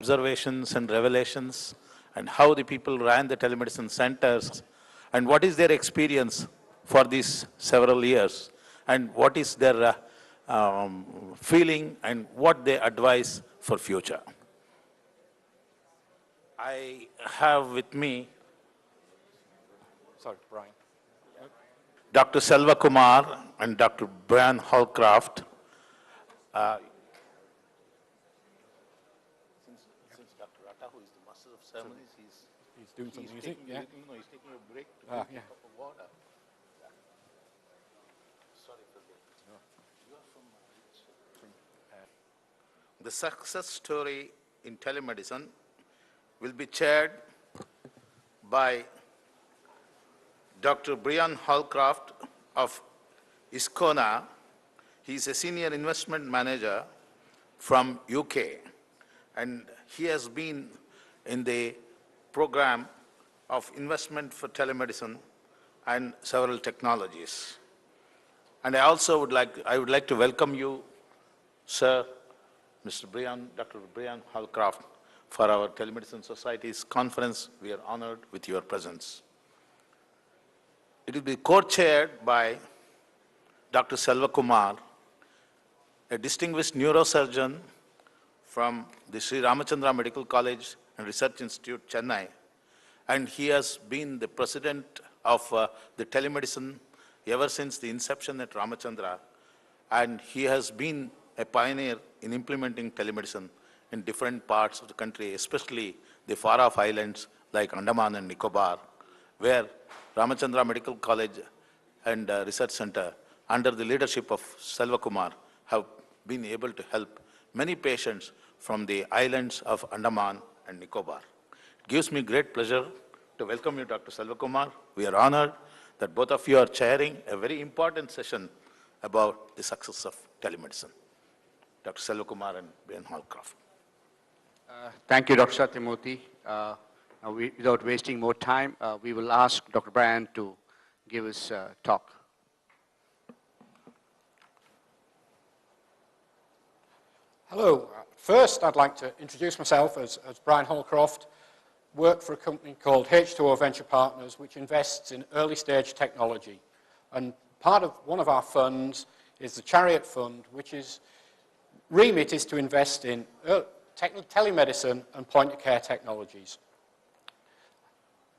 observations and revelations, and how the people ran the telemedicine centers, and what is their experience for these several years, and what is their feeling and what they advise for future. I have with me Brian. Dr. Selva Kumar and Dr. Brian Holcroft. Since Dr. Atta, who is the master of ceremonies, he's doing some music. He's taking a break to drink a cup of water. Yeah. Sorry for that. No. You are from the success story in telemedicine will be chaired by Dr. Brian Holcroft of Iscona. He is a senior investment manager from UK, and he has been in the program of investment for telemedicine and several technologies. And I also would like to welcome you, sir, Dr. Brian Holcroft, for our Telemedicine Society's conference. We are honored with your presence. It will be co-chaired by Dr. Selva Kumar, a distinguished neurosurgeon from the Sri Ramachandra Medical College and Research Institute, Chennai. And he has been the president of the telemedicine ever since the inception at Ramachandra. And he has been a pioneer in implementing telemedicine in different parts of the country, especially the far-off islands like Andaman and Nicobar, where Ramachandra Medical College and Research Center, under the leadership of Selva Kumar, have been able to help many patients from the islands of Andaman and Nicobar. It gives me great pleasure to welcome you, Dr. Selva Kumar. We are honored that both of you are chairing a very important session about the success of telemedicine. Dr. Selva Kumar and Brian Holcroft. Thank you, Dr. Satyamurthy. Without wasting more time, we will ask Dr. Brian to give his talk. Hello. First, I'd like to introduce myself as Brian Holcroft. Work for a company called H2O Venture Partners, which invests in early stage technology. And one of our funds is the Chariot Fund, which is remit is to invest in telemedicine and point-of-care technologies.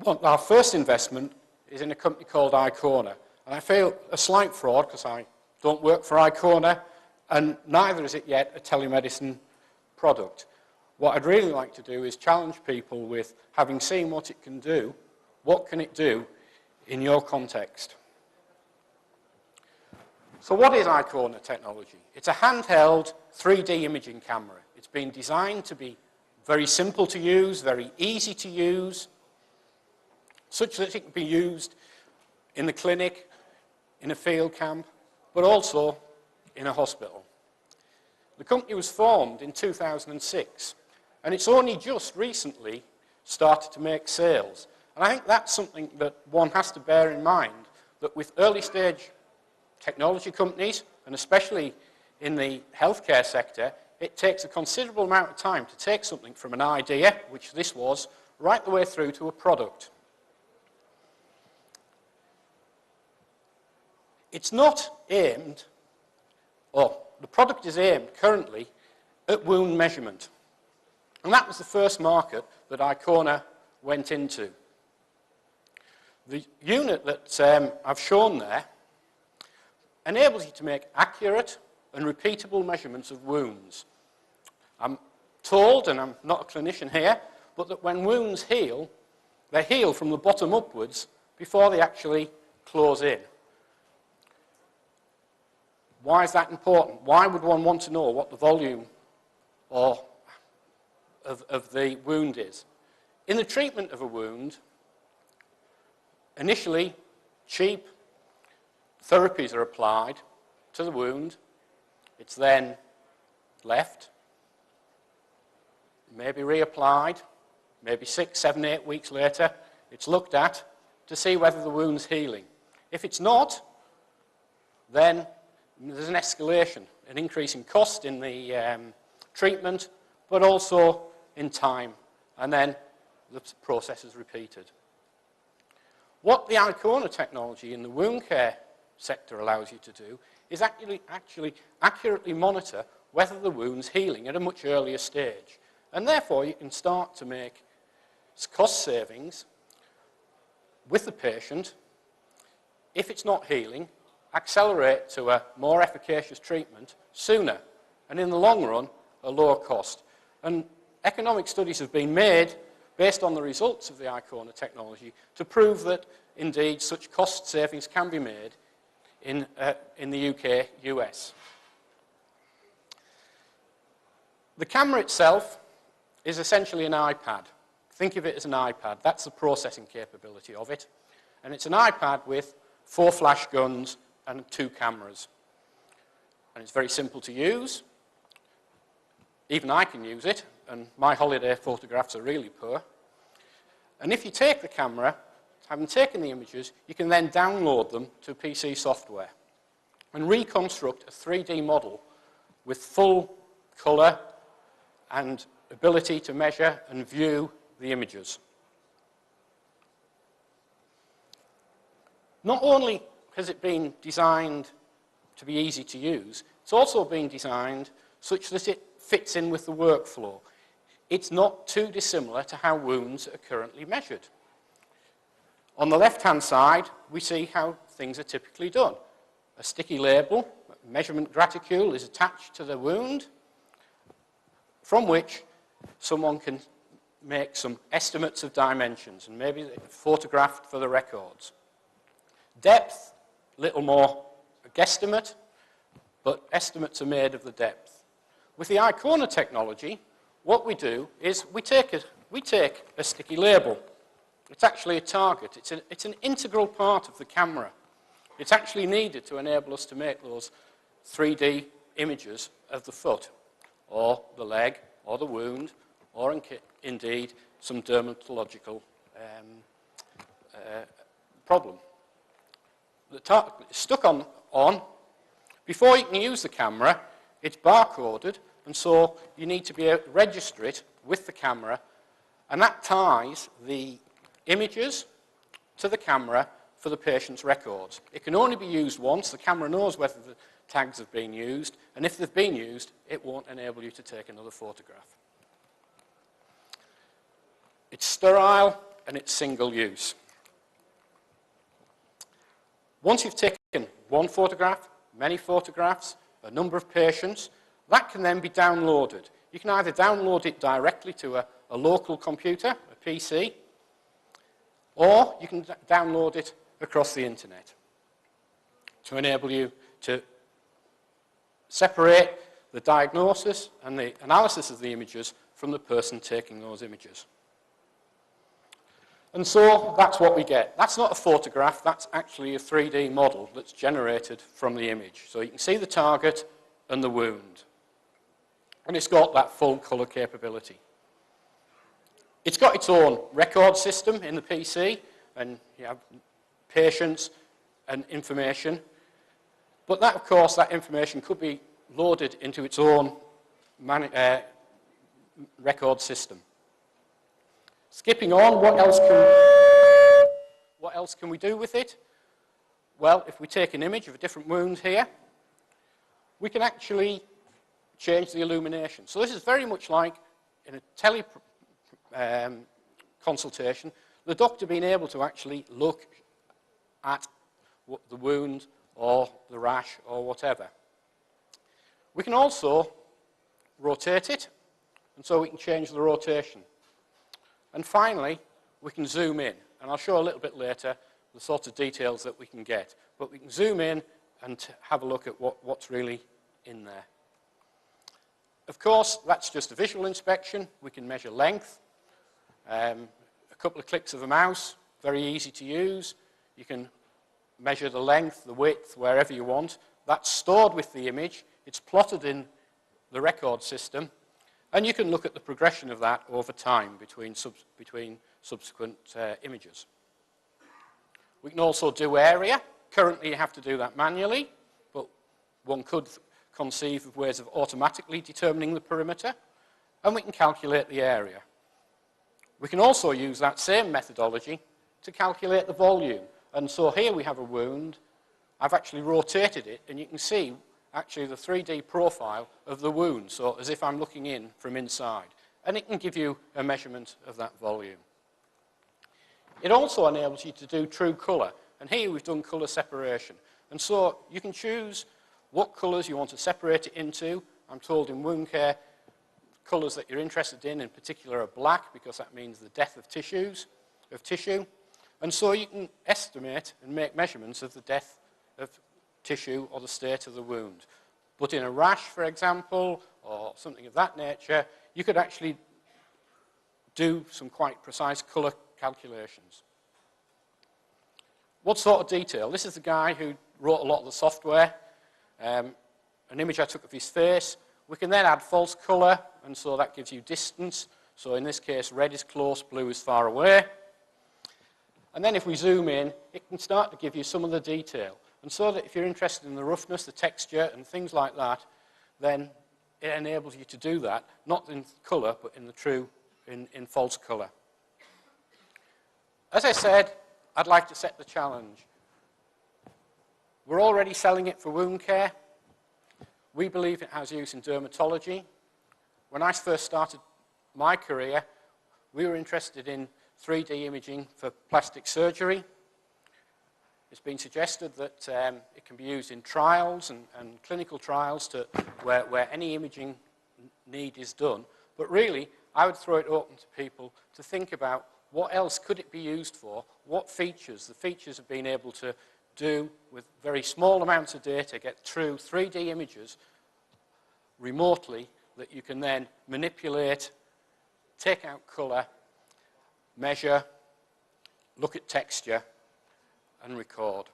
Our first investment is in a company called Icona. And I feel a slight fraud because I don't work for Icona, and neither is it yet a telemedicine product. What I'd really like to do is challenge people with, having seen what it can do, what can it do in your context? So what is Icona technology? It's a handheld 3D imaging camera. It's been designed to be very simple to use, very easy to use, such that it can be used in the clinic, in a field camp, but also in a hospital. The company was formed in 2006, and it's only just recently started to make sales. And I think that's something that one has to bear in mind, that with early stage technology companies, and especially in the healthcare sector, it takes a considerable amount of time to take something from an idea, which this was, right the way through to a product. It's not aimed, or the product is aimed currently at wound measurement. And that was the first market that Icona went into. The unit that I've shown there enables you to make accurate and repeatable measurements of wounds. I'm told, and I'm not a clinician here, but that when wounds heal, they heal from the bottom upwards before they actually close in. Why is that important? Why would one want to know what the volume of the wound is? In the treatment of a wound, initially, cheap therapies are applied to the wound. It's then left, maybe reapplied, maybe 6, 7, 8 weeks later, it's looked at to see whether the wound's healing. If it's not, then there's an escalation, an increase in cost in the treatment, but also in time, and then the process is repeated. What the Icona technology in the wound care sector allows you to do is actually accurately monitor whether the wound's healing at a much earlier stage. And therefore, you can start to make cost savings with the patient. If it's not healing, accelerate to a more efficacious treatment sooner, and in the long run, a lower cost. And economic studies have been made based on the results of the Icona technology to prove that, indeed, such cost savings can be made in the UK, US. The camera itself is essentially an iPad. Think of it as an iPad. That's the processing capability of it. And it's an iPad with 4 flash guns and 2 cameras. And it's very simple to use. Even I can use it, and my holiday photographs are really poor. And if you take the camera, having taken the images, you can then download them to PC software and reconstruct a 3D model with full color and ability to measure and view the images. Not only has it been designed to be easy to use, it's also been designed such that it fits in with the workflow. It's not too dissimilar to how wounds are currently measured. On the left-hand side, we see how things are typically done. A sticky label, a measurement graticule is attached to the wound, from which someone can make some estimates of dimensions, and maybe photographed for the records. Depth, little more a guesstimate, but estimates are made of the depth. With the Icona technology, what we do is we take a sticky label. It's actually a target. It's an integral part of the camera. It's actually needed to enable us to make those 3D images of the foot, or the leg, or the wound, or indeed some dermatological problem. The target is stuck on. Before you can use the camera, it's barcoded, and so you need to be able to register it with the camera, and that ties the images to the camera for the patient's records. It can only be used once. The camera knows whether the tags have been used, and if they've been used, it won't enable you to take another photograph. It's sterile and it's single use. Once you've taken one photograph, many photographs, a number of patients, that can then be downloaded. You can either download it directly to a local computer, a PC, or you can download it across the internet to enable you to separate the diagnosis and the analysis of the images from the person taking those images. And so that's what we get. That's not a photograph, that's actually a 3D model that's generated from the image. So you can see the target and the wound. And it's got that full color capability. It's got its own record system in the PC, and you have patients and information. But that, of course, that information could be loaded into its own record system. Skipping on, what else can we do with it? Well, if we take an image of a different wound here, we can actually change the illumination. So this is very much like in a tele consultation, the doctor being able to actually look at the wound or the rash or whatever. We can also rotate it, and so we can change the rotation. And finally, we can zoom in, and I'll show a little bit later the sorts of details that we can get. But we can zoom in and have a look at what's really in there. Of course, that's just a visual inspection. We can measure length. A couple of clicks of a mouse, very easy to use. You can measure the length, the width, wherever you want. That's stored with the image. It's plotted in the record system. And you can look at the progression of that over time between subsequent images. We can also do area. Currently, you have to do that manually, but one could conceive of ways of automatically determining the perimeter. and we can calculate the area. We can also use that same methodology to calculate the volume. And so here we have a wound. I've actually rotated it, and you can see actually the 3D profile of the wound, so as if I'm looking in from inside. And it can give you a measurement of that volume. It also enables you to do true colour. And here we've done colour separation. And so you can choose what colours you want to separate it into. I'm told in wound care, colours that you're interested in particular are black, because that means the death of tissue. And so you can estimate and make measurements of the death of tissue or the state of the wound. But in a rash, for example, or something of that nature, you could actually do some quite precise colour calculations. What sort of detail? This is the guy who wrote a lot of the software. An image I took of his face. We can then add false colour, and so that gives you distance. So in this case, red is close, blue is far away. And then if we zoom in, it can start to give you some of the detail. And so that if you're interested in the roughness, the texture, and things like that, then it enables you to do that, not in colour, but in the true, in false colour. As I said, I'd like to set the challenge. We're already selling it for wound care. We believe it has use in dermatology. When I first started my career, we were interested in 3D imaging for plastic surgery. It's been suggested that it can be used in trials and clinical trials where any imaging need is done. But really, I would throw it open to people to think about what else could it be used for, what features, the features of being able to do with very small amounts of data, get true 3D images remotely that you can then manipulate, take out colour, measure, look at texture, and record.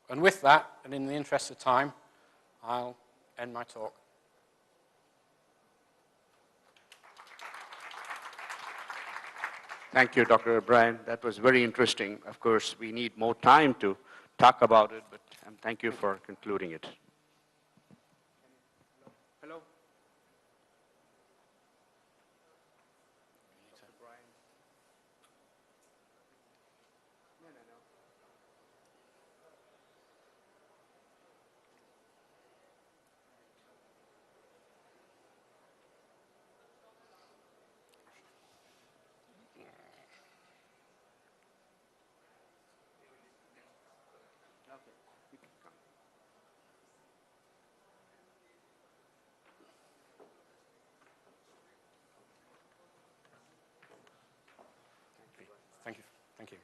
And with that, and in the interest of time, I'll end my talk. Thank you, Dr. O'Brien. That was very interesting. Of course, we need more time to talk about it, but thank you for concluding it. Hello? Dr. O'Brien. No. Thank you. Thank you.